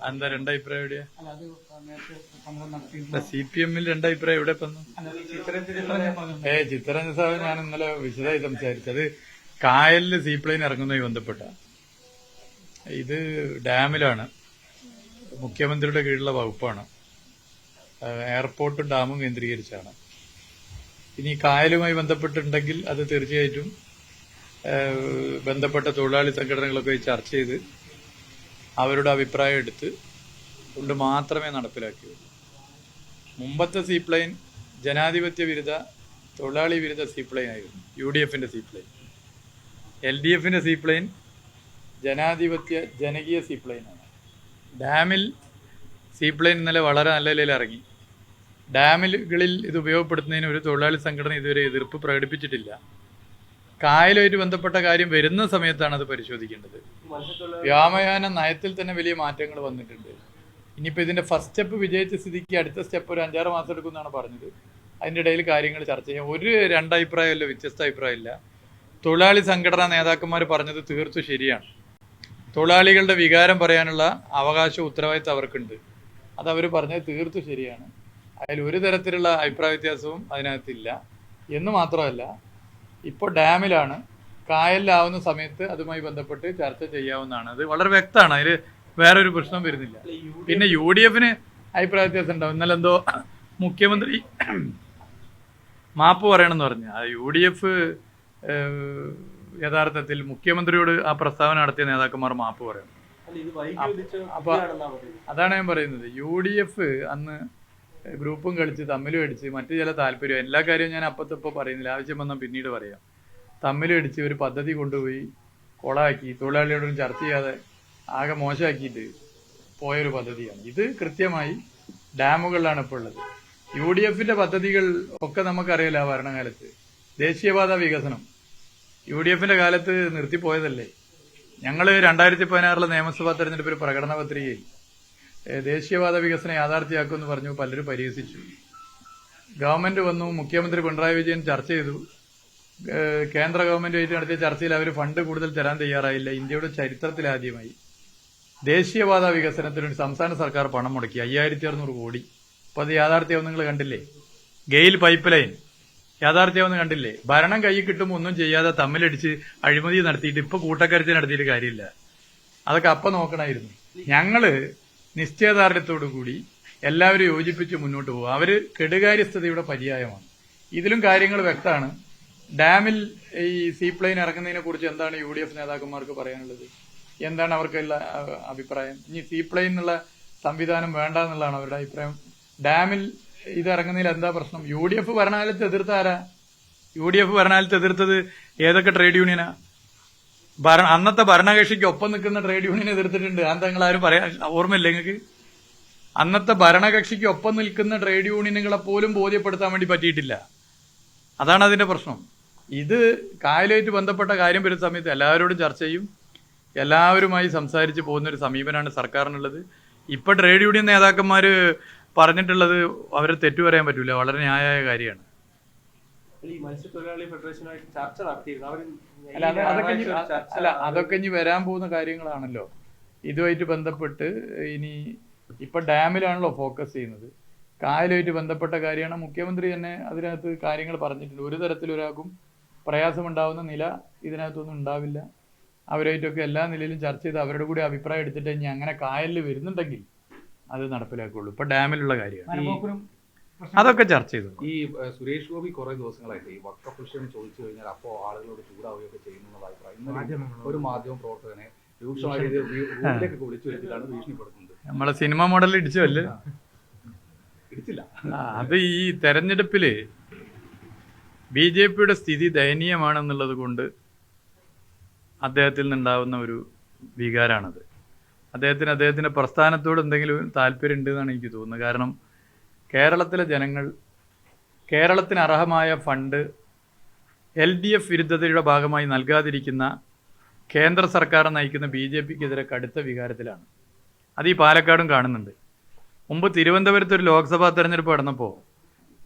എന്താ രണ്ടഭിപ്രായം എവിടെയാ? CPM-ൽ രണ്ടഭിപ്രായം എവിടെ വന്നു? ചിത്രരഞ്ജൻ സാറ് ഞാൻ ഇന്നലെ വിശദമായി സംസാരിച്ചത് കായലില് സീപ്ലെയിൻ ഇറങ്ങുന്നതുമായി ബന്ധപ്പെട്ട ഇത് ഡാമിലാണ്, മുഖ്യമന്ത്രിയുടെ കീഴിലുള്ള വകുപ്പാണ്, എയർപോർട്ടും ഡാമും കേന്ദ്രീകരിച്ചാണ്. ഇനി കായലുമായി ബന്ധപ്പെട്ടുണ്ടെങ്കിൽ അത് തീർച്ചയായിട്ടും ബന്ധപ്പെട്ട തൊഴിലാളി സംഘടനകളൊക്കെ ചർച്ച ചെയ്ത് അവരുടെ അഭിപ്രായം എടുത്ത് കൊണ്ട് മാത്രമേ നടപ്പിലാക്കിയുള്ളൂ. മുമ്പത്തെ സീപ്ലെയിൻ ജനാധിപത്യ വിരുദ്ധ തൊഴിലാളി വിരുദ്ധ സീപ്ലെയിൻ ആയിരുന്നു, UDF-ന്റെ സീപ്ലെയിൻ. LDF-ന്റെ സീപ്ലെയിൻ ജനാധിപത്യ ജനകീയ സീപ്ലെയിനാണ്. ഡാമിൽ സീപ്ലെയിൻ ഇന്നലെ വളരെ നല്ല നിലയിൽ ഇറങ്ങി. ഡാമുകളിൽ ഇത് ഉപയോഗപ്പെടുത്തുന്നതിന് ഒരു തൊഴിലാളി സംഘടന ഇതുവരെ എതിർപ്പ് പ്രകടിപ്പിച്ചിട്ടില്ല. കായലുമായിട്ട് ബന്ധപ്പെട്ട കാര്യം വരുന്ന സമയത്താണ് അത് പരിശോധിക്കേണ്ടത്. വ്യോമയാന നയത്തിൽ തന്നെ വലിയ മാറ്റങ്ങൾ വന്നിട്ടുണ്ട്. ഇനിയിപ്പോൾ ഇതിൻ്റെ ഫസ്റ്റ് സ്റ്റെപ്പ് വിജയിച്ച സ്ഥിതിക്ക് അടുത്ത സ്റ്റെപ്പ് ഒരു 5-6 മാസം എടുക്കുമെന്നാണ് പറഞ്ഞത്. അതിൻ്റെ ഇടയിൽ കാര്യങ്ങൾ ചർച്ച ചെയ്യാം. ഒരു രണ്ടഭിപ്രായമല്ല, വ്യത്യസ്ത അഭിപ്രായമില്ല. തൊഴിലാളി സംഘടനാ നേതാക്കന്മാർ പറഞ്ഞത് തീർത്തും ശരിയാണ്. തൊഴിലാളികളുടെ വികാരം പറയാനുള്ള അവകാശം ഉത്തരവാദിത്തം അവർക്കുണ്ട്. അതവർ പറഞ്ഞത് തീർത്തും ശരിയാണ്. അതിൽ ഒരു തരത്തിലുള്ള അഭിപ്രായ വ്യത്യാസവും അതിനകത്തില്ല. എന്ന് മാത്രമല്ല, ഇപ്പോൾ ഡാമിലാണ്, കായലിലാവുന്ന സമയത്ത് അതുമായി ബന്ധപ്പെട്ട് ചർച്ച ചെയ്യാവുന്നതാണ്. അത് വളരെ വ്യക്തമാണ്, അതിൽ വേറൊരു പ്രശ്നം വരുന്നില്ല. പിന്നെ UDF-ന് അഭിപ്രായ വ്യത്യാസം ഉണ്ടാവും. ഇന്നലെ എന്തോ മുഖ്യമന്ത്രി മാപ്പ് പറയണമെന്ന് പറഞ്ഞു. UDF യഥാർത്ഥത്തിൽ മുഖ്യമന്ത്രിയോട് ആ പ്രസ്താവന നടത്തിയ നേതാക്കന്മാർ മാപ്പ് പറയണം. അപ്പൊ അതാണ് ഞാൻ പറയുന്നത്. UDF അന്ന് ഗ്രൂപ്പും കളിച്ച് തമ്മിലും അടിച്ച് മറ്റു ചില താല്പര്യം, എല്ലാ കാര്യവും ഞാൻ അപ്പത്തപ്പോൾ പറയുന്നില്ല, ആവശ്യം വന്നാൽ പിന്നീട് പറയാം. തമ്മിലും അടിച്ച് ഒരു പദ്ധതി കൊണ്ടുപോയി കൊളാക്കി, തൊഴിലാളികളോടും ചർച്ച ചെയ്യാതെ ആകെ മോശമാക്കിയിട്ട് പോയൊരു പദ്ധതിയാണ് ഇത്. കൃത്യമായി ഡാമുകളിലാണ് ഇപ്പോൾ ഉള്ളത്. UDF-ന്റെ പദ്ധതികൾ ഒക്കെ നമുക്കറിയില്ല. ഭരണകാലത്ത് ദേശീയപാത വികസനം UDF-ന്റെ കാലത്ത് നിർത്തിപ്പോയതല്ലേ. ഞങ്ങൾ 2016 നിയമസഭാ തെരഞ്ഞെടുപ്പിൽ പ്രകടന പത്രികയിൽ ദേശീയപാത വികസനം യാഥാർത്ഥ്യമാക്കുമെന്ന് പറഞ്ഞു. പലരും പരിഹസിച്ചു. ഗവൺമെന്റ് വന്നു, മുഖ്യമന്ത്രി പിണറായി വിജയൻ ചർച്ച ചെയ്തു. കേന്ദ്ര ഗവൺമെന്റുമായിട്ട് നടത്തിയ ചർച്ചയിൽ അവർ ഫണ്ട് കൂടുതൽ തരാൻ തയ്യാറായില്ല. ഇന്ത്യയുടെ ചരിത്രത്തിലാദ്യമായി ദേശീയപാത വികസനത്തിന് ഒരു സംസ്ഥാന സർക്കാർ പണം മുടക്കി 5600 കോടി. അപ്പൊ അത് യാഥാർത്ഥ്യമാവും നിങ്ങൾ കണ്ടില്ലേ. ഗെയിൽ പൈപ്പ് ലൈൻ യാഥാർത്ഥ്യമാവുന്ന കണ്ടില്ലേ. ഭരണം കൈ കിട്ടുമ്പോൾ ഒന്നും ചെയ്യാതെ തമ്മിലടിച്ച് അഴിമതി നടത്തിയിട്ട് ഇപ്പൊ കൂട്ടക്കരുത്തി നടത്തിയിട്ട് കാര്യമില്ല. അതൊക്കെ അപ്പം നോക്കണമായിരുന്നു. ഞങ്ങള് നിശ്ചയദാർഢ്യത്തോടു കൂടി എല്ലാവരും യോജിപ്പിച്ച് മുന്നോട്ട് പോകും. അവര് കെടുകാര്യസ്ഥതയുടെ പര്യായമാണ്. ഇതിലും കാര്യങ്ങൾ വ്യക്തമാണ്. ഡാമിൽ ഈ സീപ്ലെയിൻ ഇറങ്ങുന്നതിനെ കുറിച്ച് എന്താണ് UDF നേതാക്കന്മാർക്ക് പറയാനുള്ളത്? എന്താണ് അവർക്കുള്ള അഭിപ്രായം? ഇനി സീപ്ലെയിൻ എന്നുള്ള സംവിധാനം വേണ്ട എന്നുള്ളതാണ് അവരുടെ അഭിപ്രായം. ഡാമിൽ ഇത് ഇറങ്ങുന്നതിൽ എന്താ പ്രശ്നം? UDF ഭരണകാലത്ത് എതിർത്ത ആരാ? UDF ഭരണകാലത്ത് എതിർത്തത് ഏതൊക്കെ ട്രേഡ് യൂണിയനാ? അന്നത്തെ ഭരണകക്ഷിക്ക് ഒപ്പം നിൽക്കുന്ന ട്രേഡ് യൂണിയൻ എതിർത്തിട്ടുണ്ട്. അത് നിങ്ങളാരും പറയാൻ ഓർമ്മയില്ല നിങ്ങൾക്ക്? അന്നത്തെ ഭരണകക്ഷിക്ക് ഒപ്പം നിൽക്കുന്ന ട്രേഡ് യൂണിയനുകളെ പോലും ബോധ്യപ്പെടുത്താൻ വേണ്ടി പറ്റിയിട്ടില്ല. അതാണ് അതിന്റെ പ്രശ്നം. ഇത് കായലുമായിട്ട് ബന്ധപ്പെട്ട കാര്യം വരുന്ന സമയത്ത് എല്ലാവരോടും ചർച്ച ചെയ്യും, എല്ലാവരുമായി സംസാരിച്ച് പോകുന്നൊരു സമീപനമാണ് സർക്കാരിനുള്ളത്. ഇപ്പൊ ട്രേഡ് യൂണിയൻ നേതാക്കന്മാര് പറഞ്ഞിട്ടുള്ളത് അവരെ തെറ്റു പറയാൻ പറ്റൂല, വളരെ ന്യായമായ കാര്യമാണ്. അതൊക്കെ ഇനി വരാൻ പോകുന്ന കാര്യങ്ങളാണല്ലോ. ഇതുമായിട്ട് ബന്ധപ്പെട്ട് ഇനി ഇപ്പൊ ഡാമിലാണല്ലോ ഫോക്കസ് ചെയ്യുന്നത്. കായലുമായിട്ട് ബന്ധപ്പെട്ട കാര്യമാണ്. മുഖ്യമന്ത്രി തന്നെ അതിനകത്ത് കാര്യങ്ങൾ പറഞ്ഞിട്ടുണ്ട്. ഒരു തരത്തിലൊരാൾക്കും പ്രയാസമുണ്ടാവുന്ന നില ഇതിനകത്തൊന്നും ഉണ്ടാവില്ല. അവരായിട്ടൊക്കെ എല്ലാ നിലയിലും ചർച്ച ചെയ്ത് അവരുടെ കൂടി അഭിപ്രായം എടുത്തിട്ട് ഇനി അങ്ങനെ കായലിൽ വരുന്നുണ്ടെങ്കിൽ അത് നടപ്പിലാക്കുള്ളൂ. ഇപ്പൊ ഡാമിലുള്ള കാര്യമാണ്, അതൊക്കെ ചർച്ച ചെയ്തു. ഈ സുരേഷ് ഗോപി കുറെ ദിവസങ്ങളായിട്ട് ഈ വഖഫ് വിഷയം ചോദിച്ചു കഴിഞ്ഞാൽ അപ്പോൾ ആളുകളോട് ചൂടാവുകയൊക്കെ ചെയ്യുന്ന അഭിപ്രായം ഒരു മാധ്യമ പ്രവർത്തകനെ രൂക്ഷമായ വീട്ടിലേക്ക് വിളിച്ചു വരുത്തിയിട്ടാണ് ഭീഷണിപ്പെടുത്തുന്നത്. നമ്മളെ സിനിമ മോഡൽ ഇടിച്ചല്ലേ? ഇടിച്ചില്ല. അത് ഈ തെരഞ്ഞെടുപ്പില് BJP-യുടെ സ്ഥിതി ദയനീയമാണെന്നുള്ളത് കൊണ്ട് അദ്ദേഹത്തിൽ നിന്നുണ്ടാവുന്ന ഒരു വികാരമാണത്. അദ്ദേഹത്തിന്റെ പ്രസ്ഥാനത്തോട് എന്തെങ്കിലും താല്പര്യം ഉണ്ട് എന്നാണ് എനിക്ക് തോന്നുന്നത്. കാരണം കേരളത്തിലെ ജനങ്ങൾ കേരളത്തിന് അർഹമായ ഫണ്ട് LDF വിരുദ്ധതയുടെ ഭാഗമായി നൽകാതിരിക്കുന്ന കേന്ദ്ര സർക്കാർ നയിക്കുന്ന BJP-ക്കെതിരെ കടുത്ത വികാരത്തിലാണ്. അത് ഈ പാലക്കാടും കാണുന്നുണ്ട്. മുമ്പ് തിരുവനന്തപുരത്ത് ഒരു ലോക്സഭാ തെരഞ്ഞെടുപ്പ് നടന്നപ്പോൾ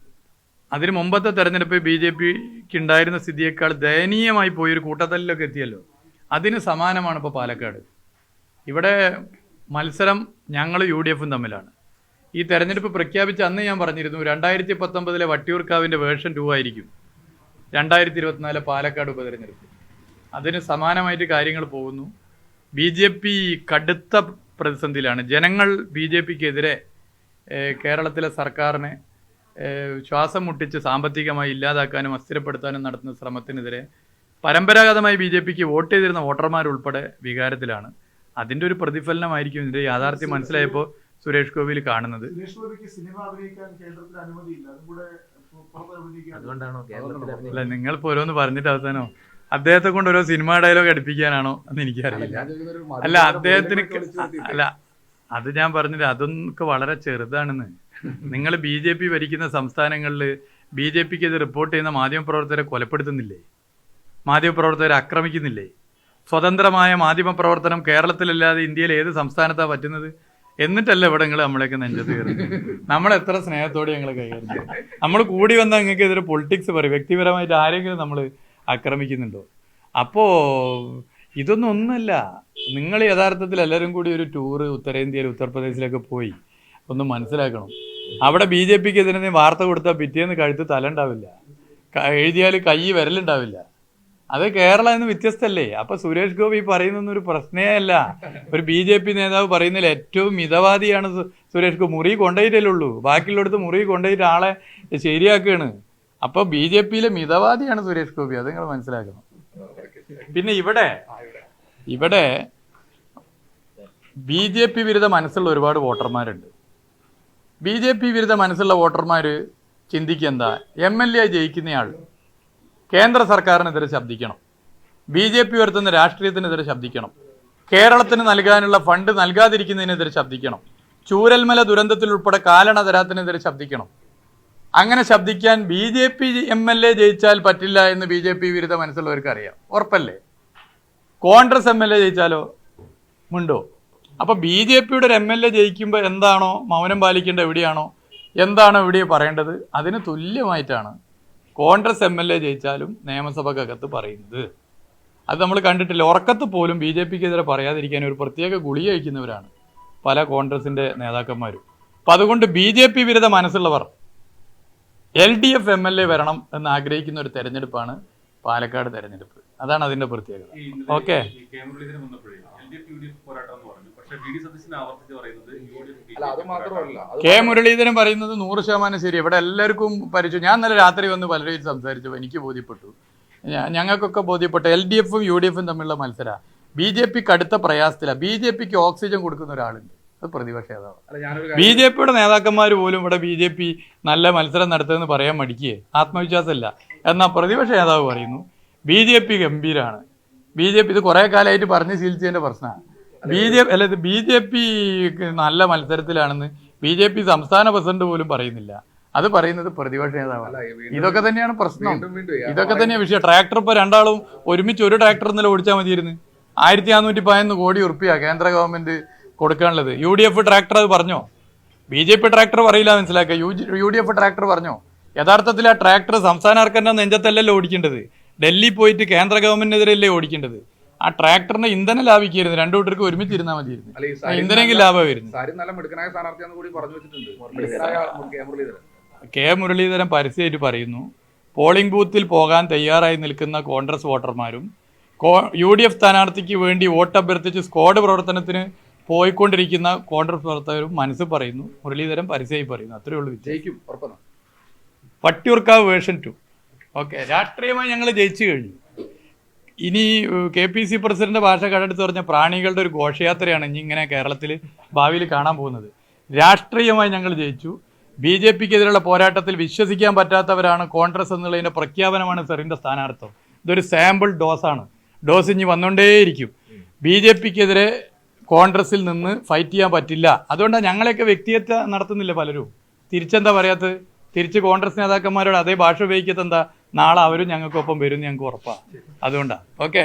അതിന് മുമ്പത്തെ തെരഞ്ഞെടുപ്പ് BJP-ക്ക് ഉണ്ടായിരുന്ന സ്ഥിതിയേക്കാൾ ദയനീയമായി പോയി ഒരു കൂട്ടത്തലിലൊക്കെ എത്തിയല്ലോ. അതിന് സമാനമാണ് ഇപ്പോൾ പാലക്കാട്. ഇവിടെ മത്സരം ഞങ്ങൾ UDF-ഉം തമ്മിലാണ്. ഈ തെരഞ്ഞെടുപ്പ് പ്രഖ്യാപിച്ച അന്ന് ഞാൻ പറഞ്ഞിരുന്നു 2019 വട്ടിയൂർക്കാവിൻ്റെ വേർഷൻ 2 ആയിരിക്കും 2024 പാലക്കാട് ഉപതെരഞ്ഞെടുപ്പ്. അതിന് സമാനമായിട്ട് കാര്യങ്ങൾ പോകുന്നു. BJP കടുത്ത പ്രതിസന്ധിയിലാണ്. ജനങ്ങൾ BJPക്കെതിരെ കേരളത്തിലെ സർക്കാരിനെ ശ്വാസം മുട്ടിച്ച് സാമ്പത്തികമായി ഇല്ലാതാക്കാനും അസ്ഥിരപ്പെടുത്താനും നടത്തുന്ന ശ്രമത്തിനെതിരെ പരമ്പരാഗതമായി BJPക്ക് വോട്ട് ചെയ്തിരുന്ന വോട്ടർമാരുൾപ്പെടെ വികാരത്തിലാണ്. അതിൻ്റെ ഒരു പ്രതിഫലനമായിരിക്കും ഇതിൻ്റെ യാഥാർത്ഥ്യം മനസ്സിലായപ്പോൾ സുരേഷ് ഗോപിയിൽ കാണുന്നത്. അല്ല, നിങ്ങളിപ്പോൾ ഓരോന്ന് പറഞ്ഞിട്ട് അവസാനോ അദ്ദേഹത്തെ കൊണ്ട് ഓരോ സിനിമാ ഡയലോഗ് അടുപ്പിക്കാനാണോ എന്ന് എനിക്കറിയില്ല. അല്ല, അദ്ദേഹത്തിന് അല്ല, അത് ഞാൻ പറഞ്ഞില്ല, അതൊക്കെ വളരെ ചെറുതാണെന്ന്. നിങ്ങൾ BJP ഭരിക്കുന്ന സംസ്ഥാനങ്ങളിൽ BJPക്ക് ഇത് റിപ്പോർട്ട് ചെയ്യുന്ന മാധ്യമപ്രവർത്തകരെ കൊലപ്പെടുത്തുന്നില്ലേ? മാധ്യമപ്രവർത്തകരെ ആക്രമിക്കുന്നില്ലേ? സ്വതന്ത്രമായ മാധ്യമപ്രവർത്തനം കേരളത്തിലല്ലാതെ ഇന്ത്യയിൽ ഏത് സംസ്ഥാനത്താണ് പറ്റുന്നത്? എന്നിട്ടല്ല ഇവിടെ നിങ്ങൾ നമ്മളെയൊക്കെ നെഞ്ചത്ത് കയറുന്നത്. നമ്മൾ എത്ര സ്നേഹത്തോടെ ഞങ്ങൾ കൈകാര്യം ചെയ്യും. നമ്മൾ കൂടി വന്നാൽ നിങ്ങൾക്ക് എതിരെ പൊളിറ്റിക്സ് പറയും. വ്യക്തിപരമായിട്ട് ആരെങ്കിലും നമ്മൾ ആക്രമിക്കുന്നുണ്ടോ? അപ്പോൾ ഇതൊന്നും ഒന്നുമല്ല. നിങ്ങൾ യഥാർത്ഥത്തിൽ എല്ലാവരും കൂടി ഒരു ടൂറ് ഉത്തരേന്ത്യയിൽ ഉത്തർപ്രദേശിലൊക്കെ പോയി ഒന്ന് മനസ്സിലാക്കണം. അവിടെ BJPക്ക് എതിരെ വാർത്ത കൊടുത്താൽ പിറ്റേന്ന് കഴുത്ത് തല ഉണ്ടാവില്ല, എഴുതിയാൽ കൈ വിരലുണ്ടാവില്ല. അത് കേരളം എന്ന് വ്യത്യസ്തല്ലേ? അപ്പോൾ സുരേഷ് ഗോപി പറയുന്നൊന്നും ഒരു പ്രശ്നമേ അല്ല. ഒരു BJP നേതാവ് പറയുന്നതിൽ ഏറ്റവും മിതവാദിയാണ് സുരേഷ് ഗോപി. മുറി കൊണ്ടുപോയിട്ടല്ലേ ഉള്ളൂ, ബാക്കിയുള്ളിടത്ത് മുറി കൊണ്ടുപോയിട്ട് ആളെ ശരിയാക്കുകയാണ്. അപ്പോൾ BJPയിലെ മിതവാദിയാണ് സുരേഷ് ഗോപി, അത് നിങ്ങൾ മനസ്സിലാക്കണം. പിന്നെ ഇവിടെ BJP വിരുദ്ധ മനസ്സുള്ള ഒരുപാട് വോട്ടർമാരുണ്ട്. BJP വിരുദ്ധ മനസ്സുള്ള വോട്ടർമാർ ചിന്തിക്കുക എന്താ, MLA ജയിക്കുന്നയാൾ കേന്ദ്ര സർക്കാരിനെതിരെ ശബ്ദിക്കണം, BJP ഉയർത്തുന്ന രാഷ്ട്രീയത്തിനെതിരെ ശബ്ദിക്കണം, കേരളത്തിന് നൽകാനുള്ള ഫണ്ട് നൽകാതിരിക്കുന്നതിനെതിരെ ശബ്ദിക്കണം, ചൂരൽമല ദുരന്തത്തിൽ ഉൾപ്പെടെ കാലണ തരാത്തിനെതിരെ ശബ്ദിക്കണം. അങ്ങനെ ശബ്ദിക്കാൻ BJP MLA ജയിച്ചാൽ പറ്റില്ല എന്ന് BJP വിരുദ്ധ മനസ്സുള്ളവർക്ക് അറിയാം, ഉറപ്പല്ലേ? കോൺഗ്രസ് MLA ജയിച്ചാലോ മുണ്ടോ? അപ്പോൾ BJPയുടെ ഒരു MLA ജയിക്കുമ്പോൾ എന്താണോ മൗനം പാലിക്കേണ്ട എവിടെയാണോ, എന്താണോ എവിടെ പറയേണ്ടത്, അതിന് തുല്യമായിട്ടാണ് കോൺഗ്രസ് MLA ജയിച്ചാലും നിയമസഭക്കകത്ത് പറയുന്നത്. അത് നമ്മൾ കണ്ടിട്ടില്ല. ഉറക്കത്ത് പോലും BJPക്കെതിരെ പറയാതിരിക്കാൻ ഒരു പ്രത്യേക ഗുളിക കഴിക്കുന്നവരാണ് പല കോൺഗ്രസിൻ്റെ നേതാക്കന്മാരും. അപ്പം അതുകൊണ്ട് BJP വിരുദ്ധ മനസ്സുള്ളവർ LDF MLA വരണം എന്ന് ആഗ്രഹിക്കുന്ന ഒരു തെരഞ്ഞെടുപ്പാണ് പാലക്കാട് തെരഞ്ഞെടുപ്പ്. അതാണ് അതിൻ്റെ പ്രത്യേകത. ഓക്കെ, കെ മുരളീധരൻ പറയുന്നത് 100% ശരി. ഇവിടെ എല്ലാവർക്കും പരിചയം. ഞാൻ ഇന്നലെ രാത്രി വന്ന് പലരും സംസാരിച്ചു, എനിക്ക് ബോധ്യപ്പെട്ടു, ഞങ്ങൾക്കൊക്കെ ബോധ്യപ്പെട്ടു. LDF-ഉം UDF-ഉം തമ്മിലുള്ള മത്സരം BJPക്ക് അടുത്ത പ്രയാസത്തിലാണ്. BJPക്ക് ഓക്സിജൻ കൊടുക്കുന്ന ഒരാളുണ്ട്, അത് പ്രതിപക്ഷ നേതാവ്. BJPയുടെ നേതാക്കന്മാർ പോലും ഇവിടെ BJP നല്ല മത്സരം നടത്തുമെന്ന് പറയാൻ മടിക്കുകയെ, ആത്മവിശ്വാസമില്ല. എന്നാൽ പ്രതിപക്ഷ നേതാവ് പറയുന്നു BJP ഗംഭീരമാണ്. BJP ഇത് കുറേ കാലമായിട്ട് പറഞ്ഞ് ശീലിച്ചതിൻ്റെ പ്രശ്നമാണ്. BJP നല്ല മത്സരത്തിലാണെന്ന് BJP സംസ്ഥാന പ്രസിഡന്റ് പോലും പറയുന്നില്ല, അത് പറയുന്നത് പ്രതിപക്ഷ നേതാവാണ്. ഇതൊക്കെ തന്നെയാണ് പ്രശ്നം, ഇതൊക്കെ തന്നെയാണ് വിഷയം. ട്രാക്ടർ ഇപ്പോൾ രണ്ടാളും ഒരുമിച്ച് ഒരു ട്രാക്ടർ ഇന്നലെ ഓടിച്ചാൽ മതിയായിരുന്നു. 1311 കോടി ഉറുപ്പിക കേന്ദ്ര ഗവൺമെന്റ് കൊടുക്കാനുള്ളത്. UDF ട്രാക്ടർ അത് പറഞ്ഞോ? BJP ട്രാക്ടർ പറയില്ല, മനസ്സിലാക്കുക. UDF ട്രാക്ടർ പറഞ്ഞോ? യഥാർത്ഥത്തിൽ ആ ട്രാക്ടർ സംസ്ഥാന സർക്കാരിൻ്റെ നെഞ്ചത്തല്ലല്ലോ ഓടിക്കേണ്ടത്, ഡൽഹി പോയിട്ട് കേന്ദ്ര ഗവൺമെന്റിനെതിരെയല്ലേ ഓടിക്കേണ്ടത്. ആ ട്രാക്ടറിന് ഇന്ധനം ലാഭിക്കരുത്, രണ്ടു കൂട്ടർക്ക് ഒരുമിച്ച് ഇരുന്നാൽ മതിയായിരുന്നു. ഇന്ധനെങ്കിൽ ലാഭമായിരുന്നു. കെ മുരളീധരൻ പരസ്യമായിട്ട് പറയുന്നു പോളിംഗ് ബൂത്തിൽ പോകാൻ തയ്യാറായി നിൽക്കുന്ന കോൺഗ്രസ് വോട്ടർമാരും UDF സ്ഥാനാർത്ഥിക്ക് വേണ്ടി വോട്ട് അഭ്യർത്ഥിച്ച് സ്ക്വാഡ് പ്രവർത്തനത്തിന് പോയിക്കൊണ്ടിരിക്കുന്ന കോൺഗ്രസ് പ്രവർത്തകരും മനസ്സ് പറയുന്നു. മുരളീധരൻ പരസ്യമായി പറയുന്നു, അത്രയേ ഉള്ളൂ. ജയിക്കും ഉറപ്പാണ്. വട്ടിയൂർക്കാവ് വേർഷൻ 2. ഓക്കെ, രാഷ്ട്രീയമായി ഞങ്ങൾ ജയിച്ചു കഴിഞ്ഞു. ഇനി KPC പ്രസിഡന്റ് ഭാഷ കടമെടുത്ത് പറഞ്ഞ പ്രാണികളുടെ ഒരു ഘോഷയാത്രയാണ് ഇനി ഇങ്ങനെ കേരളത്തിൽ ഭാവിയിൽ കാണാൻ പോകുന്നത്. രാഷ്ട്രീയമായി ഞങ്ങൾ ജയിച്ചു. BJPക്കെതിരെയുള്ള പോരാട്ടത്തിൽ വിശ്വസിക്കാൻ പറ്റാത്തവരാണ് കോൺഗ്രസ് എന്നുള്ളതിൻ്റെ പ്രഖ്യാപനമാണ് സെറിൻ്റെ സ്ഥാനാർത്ഥം. ഇതൊരു സാമ്പിൾ ഡോസാണ്. ഡോസ് ഇനി വന്നുകൊണ്ടേയിരിക്കും. BJPക്കെതിരെ കോൺഗ്രസിൽ നിന്ന് ഫൈറ്റ് ചെയ്യാൻ പറ്റില്ല. അതുകൊണ്ടാണ് ഞങ്ങളെയൊക്കെ വ്യക്തിഹത്യ നടത്തുന്നില്ല പലരും. തിരിച്ചെന്താ പറയാത്തത്? തിരിച്ച് കോൺഗ്രസ് നേതാക്കന്മാരോട് അതേ ഭാഷ ഉപയോഗിക്കത്തെന്താ? നാളെ അവരും ഞങ്ങൾക്കൊപ്പം വരും, ഞങ്ങൾക്ക് ഉറപ്പാണ്. അതുകൊണ്ടാണ്. ഓക്കെ.